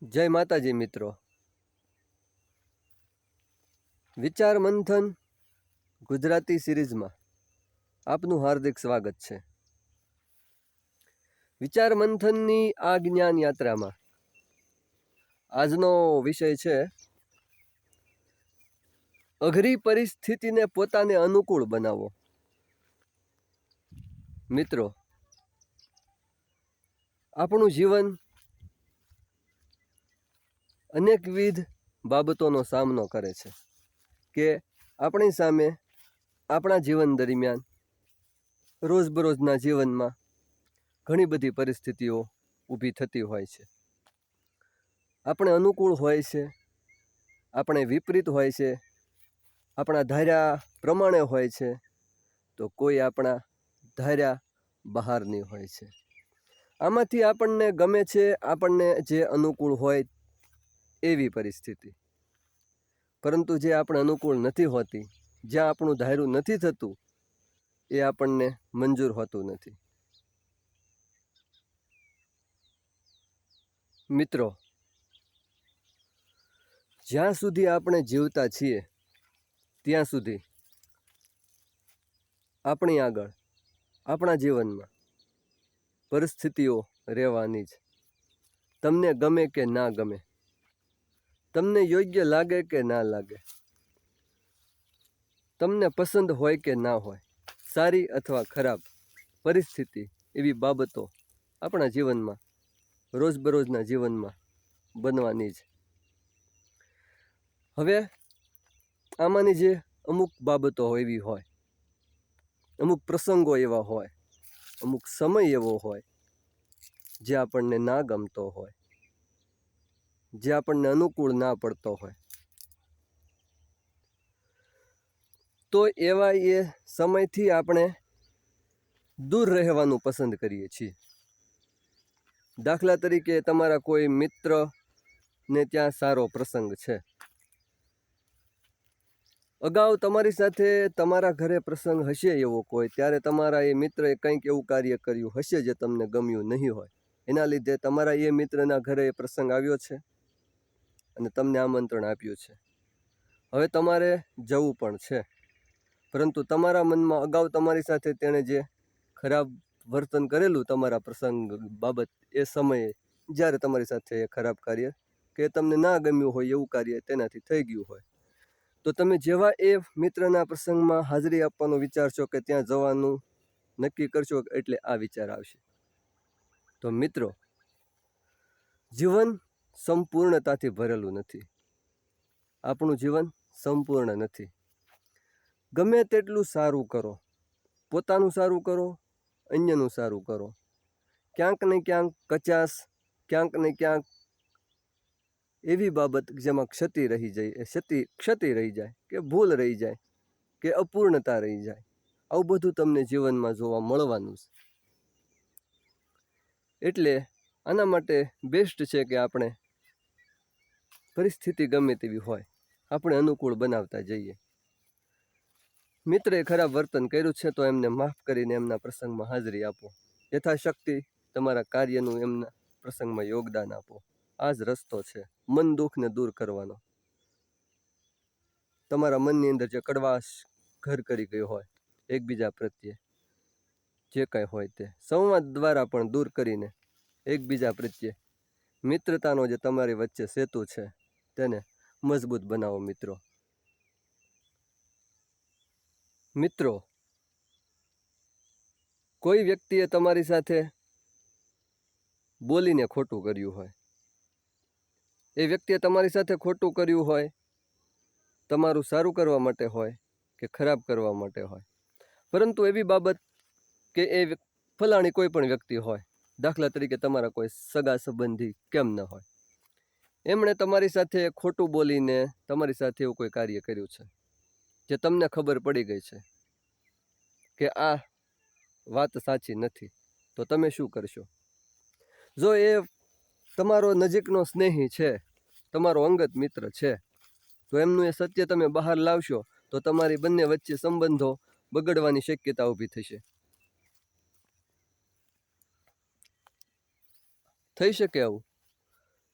જય માતાજી મિત્રો, વિચાર મંથન ગુજરાતી સિરીઝમાં આપનું હાર્દિક સ્વાગત છે. વિચાર મંથનની આ જ્ઞાન યાત્રામાં આજનો વિષય છે અઘરી પરિસ્થિતિને પોતાને અનુકૂળ બનાવો. મિત્રો, આપણું જીવન અનેકવિધ બાબતોનો સામનો કરે છે કે આપણી સામે આપણા જીવન દરમિયાન રોજબરોજના જીવનમાં ઘણી બધી પરિસ્થિતિઓ ઊભી થતી હોય છે. આપણે અનુકૂળ હોય છે, આપણે વિપરીત હોય છે, આપણા ધાર્યા પ્રમાણે હોય છે, તો કોઈ આપણા ધાર્યા બહારની હોય છે. આમાંથી આપણને ગમે છે આપણને જે અનુકૂળ હોય એવી પરિસ્થિતિ, પરંતુ જે આપણે અનુકૂળ નથી હોતી, જ્યાં આપણું ધાર્યું નથી થતું, એ આપણને મંજૂર હોતું નથી. મિત્રો, જ્યાં સુધી આપણે જીવતા છીએ ત્યાં સુધી આપણી આગળ આપણા જીવનમાં પરિસ્થિતિઓ રહેવાની જ. તમને ગમે કે ના ગમે, તમને યોગ્ય લાગે કે ના લાગે, તમને પસંદ હોય કે ના હોય, સારી અથવા ખરાબ પરિસ્થિતિ, એવી બાબતો આપણા જીવનમાં રોજબરોજના જીવનમાં બનવાની જ. હવે આમાંની જે અમુક બાબતો એવી હોય, અમુક પ્રસંગો એવા હોય, અમુક સમય એવો હોય જે આપણને ના ગમતો હોય, જે આપણને અનુકૂળ ના પડતો હોય, તો એવા એ સમયથી આપણે દૂર રહેવાનું પસંદ કરીએ છીએ. દાખલા તરીકે તમારા કોઈ મિત્રને ત્યાં સારો પ્રસંગ છે, અગાઉ તમારી સાથે તમારા ઘરે પ્રસંગ હશે એવો કોઈ, ત્યારે તમારા એ મિત્રએ કંઈક એવું કાર્ય કર્યું હશે જે તમને ગમ્યું નહીં હોય. એના લીધે તમારા એ મિત્રના ઘરે એ પ્રસંગ આવ્યો છે અને તમને આમંત્રણ આપ્યું છે. હવે તમારે જવું પણ છે, પરંતુ તમારા મનમાં અગાઉ તમારી સાથે તેણે જે ખરાબ વર્તન કરેલું તમારા પ્રસંગ બાબત, એ સમયે જ્યારે તમારી સાથે એ ખરાબ કાર્ય કે તમને ના ગમ્યું હોય એવું કાર્ય તેનાથી થઈ ગયું હોય, તો તમે જેવા એ મિત્રના પ્રસંગમાં હાજરી આપવાનો વિચારશો કે ત્યાં જવાનું નક્કી કરશો, એટલે આ વિચાર આવશે. તો મિત્રો, જીવન સંપૂર્ણતાથી ભરેલું નથી. આપણું જીવન સંપૂર્ણ નથી. ગમે તેટલું સારું કરો, પોતાનું સારું કરો, અન્યનું સારું કરો, ક્યાંક ને ક્યાંક કચાશ, ક્યાંક ને ક્યાંક એવી બાબત જેમાં ક્ષતિ રહી જાય, ક્ષતિ રહી જાય, કે ભૂલ રહી જાય, કે અપૂર્ણતા રહી જાય, આવું બધું તમને જીવનમાં જોવા મળવાનું છે. એટલે આના માટે બેસ્ટ છે કે આપણે પરિસ્થિતિ ગમે તેવી હોય, આપણે અનુકૂળ બનાવતા જઈએ. મિત્રએ ખરાબ વર્તન કર્યું છે તો એમને માફ કરીને એમના પ્રસંગમાં હાજરી આપો. યથાશક્તિ તમારા કાર્યનું એમના પ્રસંગમાં યોગદાન આપો. આ જ રસ્તો છે મન દુઃખને દૂર કરવાનો. તમારા મનની અંદર જે કડવાશ ઘર કરી ગયો હોય એકબીજા પ્રત્યે, જે કંઈ હોય તે સંવાદ દ્વારા પણ દૂર કરીને એકબીજા પ્રત્યે મિત્રતાનો જે તમારી વચ્ચે સેતુ છે તેને મજબૂત બનાવો. મિત્રો, કોઈ વ્યક્તિએ તમારી સાથે બોલીને ખોટું કર્યું હોય, એ વ્યક્તિએ તમારી સાથે ખોટું કર્યું હોય, તમારું સારું કરવા માટે હોય કે ખરાબ કરવા માટે હોય, પરંતુ એવી બાબત કે એ ફલાણી કોઈ પણ વ્યક્તિ હોય, દાખલા તરીકે તમારા કોઈ સગા સંબંધી કેમ ન હોય, એમણે તમારી સાથે ખોટું બોલીને તમારી સાથે એવું કોઈ કાર્ય કર્યું છે જે તમને ખબર પડી ગઈ છે કે આ વાત સાચી નથી, તો તમે શું કરશો? જો એ તમારો નજીકનો સ્નેહી છે, તમારો અંગત મિત્ર છે, તો એમનું એ સત્ય તમે બહાર લાવશો તો તમારી બંને વચ્ચે સંબંધો બગડવાની શક્યતા ઊભી થશે. થઈ શકે આવું.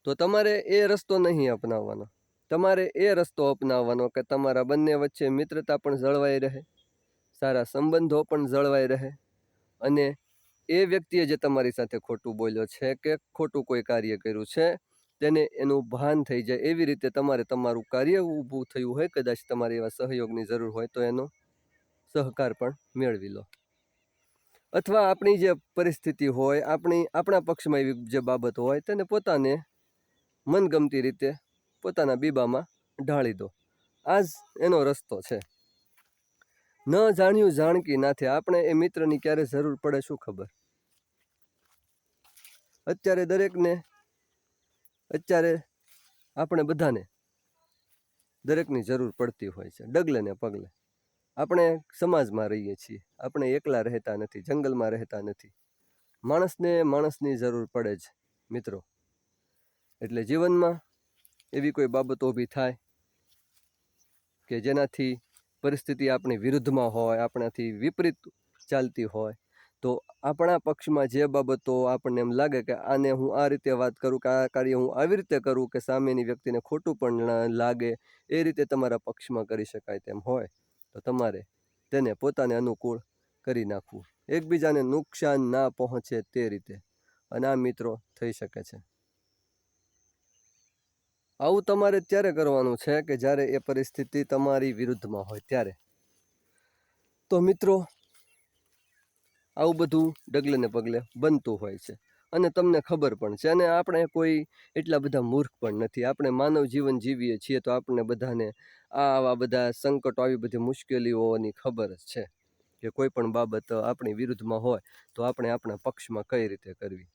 તો તમારે એ રસ્તો નહીં અપનાવવાનો. તમારે એ રસ્તો અપનાવવાનો કે તમારા બંને વચ્ચે મિત્રતા પણ જળવાઈ રહે, સારા સંબંધો પણ જળવાઈ રહે, અને એ વ્યક્તિએ જે તમારી સાથે ખોટું બોલ્યો છે કે ખોટું કોઈ કાર્ય કર્યું છે તેને એનું ભાન થઈ જાય. એવી રીતે તમારે તમારું કાર્ય ઊભું થયું હોય, કદાચ તમારે એવા સહયોગની જરૂર હોય તો એનો સહકાર પણ મેળવી લો. અથવા આપણી જે પરિસ્થિતિ હોય, આપણા પક્ષમાં એવી જે બાબત હોય તેને પોતાને મનગમતી રીતે પોતાના બીબામાં ઢાળી દો. આ જ એનો રસ્તો છે. ન જાણ્યું જાણકી નાથે. આપણે એ મિત્રની ક્યારે જરૂર પડે શું ખબર. અત્યારે આપણે બધાને દરેકની જરૂર પડતી હોય છે, ડગલે ને પગલે. આપણે સમાજમાં રહીએ છીએ, આપણે એકલા રહેતા નથી, જંગલમાં રહેતા નથી. માણસને માણસની જરૂર પડે જ મિત્રો. એટલે જીવનમાં એવી કોઈ બાબતો ઊભી થાય કે જેનાથી પરિસ્થિતિ આપણી વિરુદ્ધમાં હોય, આપણાથી વિપરીત ચાલતી હોય, તો આપણા પક્ષમાં જે બાબતો આપણને એમ લાગે કે આને હું આ રીતે વાત કરું કે આ કાર્ય હું આવી રીતે કરું કે સામેની વ્યક્તિને ખોટું પણ લાગે, એ રીતે તમારા પક્ષમાં કરી શકાય તેમ હોય તો તમારે તેને પોતાને અનુકૂળ કરી નાખવું, એકબીજાને નુકસાન ના પહોંચે તે રીતે. અને આ મિત્રો થઈ શકે છે. આવું તમારે ત્યારે કરવાનું છે કે જ્યારે એ પરિસ્થિતિ તમારી વિરુદ્ધમાં હોય ત્યારે. તો મિત્રો આવું બધું ડગલે ને પગલે બનતું હોય છે અને તમને ખબર પણ છે. અને આપણે કોઈ એટલા બધા મૂર્ખ પણ નથી. આપણે માનવ જીવન જીવીએ છીએ તો આપણને બધાને આવા બધા સંકટો, આવી બધી મુશ્કેલીઓની ખબર જ છે કે કોઈ પણ બાબત આપણી વિરુદ્ધમાં હોય તો આપણે આપણા પક્ષમાં કઈ રીતે કરવી.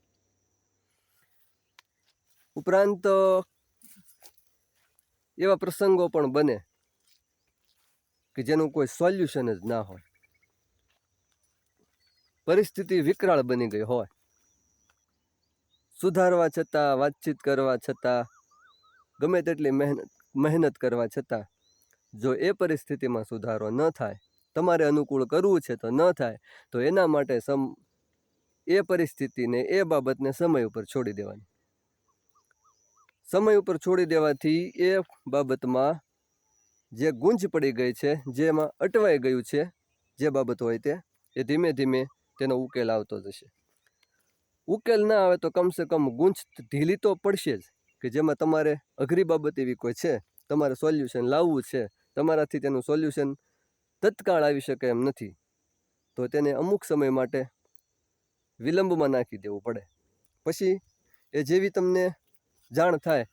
ઉપરાંત એવા પ્રસંગો પણ બને કે જેનું કોઈ સોલ્યુશન જ ના હોય. પરિસ્થિતિ વિકરાળ બની ગઈ હોય, સુધારવા છતાં, વાતચીત કરવા છતાં, ગમે તેટલી મહેનત કરવા છતાં જો એ પરિસ્થિતિમાં સુધારો ન થાય, તમારે અનુકૂળ કરવું છે તો ન થાય, તો એના માટે એ પરિસ્થિતિને, એ બાબતને સમય ઉપર છોડી દેવાની. સમય ઉપર છોડી દેવાથી એ બાબતમાં જે ગુંજ પડી ગઈ છે, જેમાં અટવાઈ ગયું છે, જે બાબત હોય તે ધીમે ધીમે તેનો ઉકેલ આવતો જશે. ઉકેલ ના આવે તો કમસે કમ ગુંજ ઢીલી તો પડશે જ, કે જેમાં તમારે અઘરી બાબત એવી કોઈ છે, તમારે સોલ્યુશન લાવવું છે, તમારાથી તેનું સોલ્યુશન તત્કાળ આવી શકે એમ નથી, તો તેને અમુક સમય માટે વિલંબમાં નાખી દેવું પડે. પછી એ જેવી તમને જાણ થાય,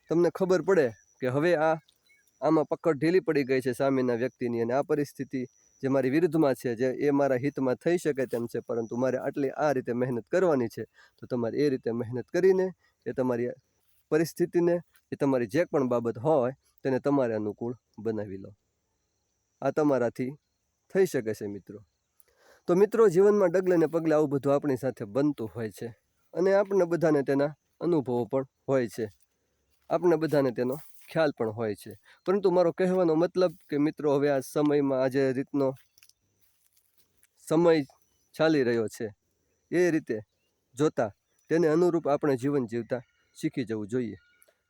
તમને ખબર પડે કે હવે આમાં પકડ ઢીલી પડી ગઈ છે સામેના વ્યક્તિની, અને આ પરિસ્થિતિ જે મારી વિરુદ્ધમાં છે, જે એ મારા હિતમાં થઈ શકે તેમ છે, પરંતુ મારે આ રીતે મહેનત કરવાની છે, તો તમારે એ રીતે મહેનત કરીને એ તમારી પરિસ્થિતિને, એ તમારી જે પણ બાબત હોય તેને તમારે અનુકૂળ બનાવી લો. આ તમારાથી થઈ શકે છે મિત્રો. તો મિત્રો, જીવનમાં ડગલે ને પગલે આવું બધું આપણી સાથે બનતું હોય છે અને આપણને બધાને તેના અનુભવો પણ હોય છે, આપણને બધાને તેનો ખ્યાલ પણ હોય છે. પરંતુ મારો કહેવાનો મતલબ કે મિત્રો, હવે આ સમયમાં આજે રીતનો સમય ચાલી રહ્યો છે એ રીતે જોતા તેને અનુરૂપ આપણે જીવન જીવતા શીખી જવું જોઈએ.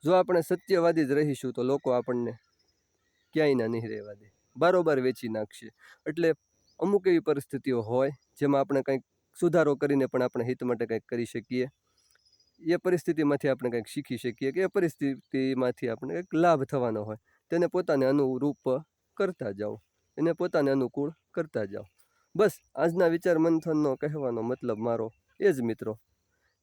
જો આપણે સત્યવાદી જ રહીશું તો લોકો આપણને ક્યાંય ના નહીં રહેવા દે, બારોબાર વેચી નાખશે. એટલે અમુક એવી પરિસ્થિતિઓ હોય જેમાં આપણે કંઈક સુધારો કરીને પણ આપણે હિત માટે કંઈક કરી શકીએ, એ પરિસ્થિતિમાંથી આપણે કંઈક શીખી શકીએ, કે એ પરિસ્થિતિમાંથી આપણે એક લાભ થવાનો હોય, તેને પોતાને અનુરૂપ કરતા જાઓ, એને પોતાને અનુકૂળ કરતા જાઓ. બસ આજના વિચાર મંથનનો કહેવાનો મતલબ મારો એ જ મિત્રો,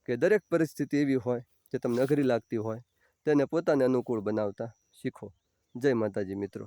કે દરેક પરિસ્થિતિ એવી હોય જે તમને અઘરી લાગતી હોય તેને પોતાને અનુકૂળ બનાવતા શીખો. જય માતાજી મિત્રો.